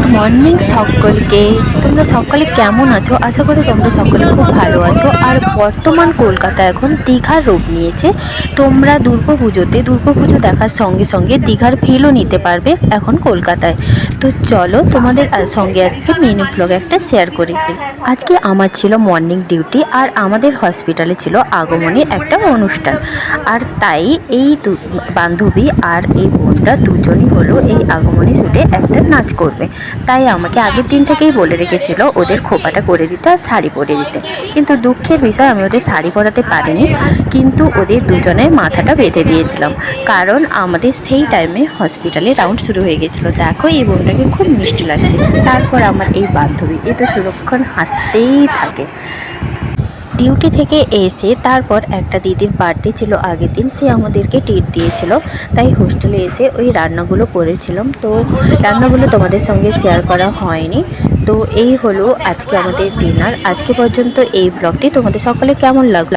Good morning সকলকে। তোমরা সকলে কেমন আছো? আশা করি তোমরা সকলে খুব ভালো আছো। আর বর্তমান কলকাতা এখন দীঘার রূপ নিয়েছে। তোমরা দুর্গাপুজো দেখার সঙ্গে সঙ্গে দীঘার ফিলও নিতে পারবে এখন কলকাতায়। তো চলো তোমাদের সঙ্গে আজকে মিনি ব্লগ একটা শেয়ার করে দিই। আজকে আমার ছিল মর্নিং ডিউটি, আর আমাদের হসপিটালে ছিল আগমনের একটা অনুষ্ঠান। আর তাই এই বান্ধবী আর এই বোনটা দুজনই হলো এই আগমনী শ্যুটে একটা নাচ করবে। তাই আমাকে আগের দিন থেকেই বলে রেখেছিল ওদের খোপাটা করে দিতে আর শাড়ি পরে দিতে। কিন্তু দুঃখের বিষয় আমি ওদের শাড়ি পরাতে পারিনি, কিন্তু ওদের দুজনের মাথাটা বেঁধে দিয়েছিলাম। কারণ আমাদের সেই টাইমে হসপিটালে রাউন্ড শুরু হয়ে গেছিলো। দেখো এই বোনটাকে খুব মিষ্টি লাগছে। তারপর আমার এই বান্ধবী এ তো সুরক্ষণ হাসতেই থাকে। ডিউটি থেকে এসে তারপর একটা দিদির বার্থডে ছিল আগের দিন, সে আমাদেরকে ট্রিট দিয়েছিল। তাই হোস্টেলে এসে ওই রান্নাগুলো করেছিলাম। তো রান্নাগুলো তোমাদের সঙ্গে শেয়ার করা হয়নি। তো এই হলো আজকে আমাদের ডিনার। আজকে পর্যন্ত এই ব্লগটি তোমাদের সকলে কেমন লাগলো?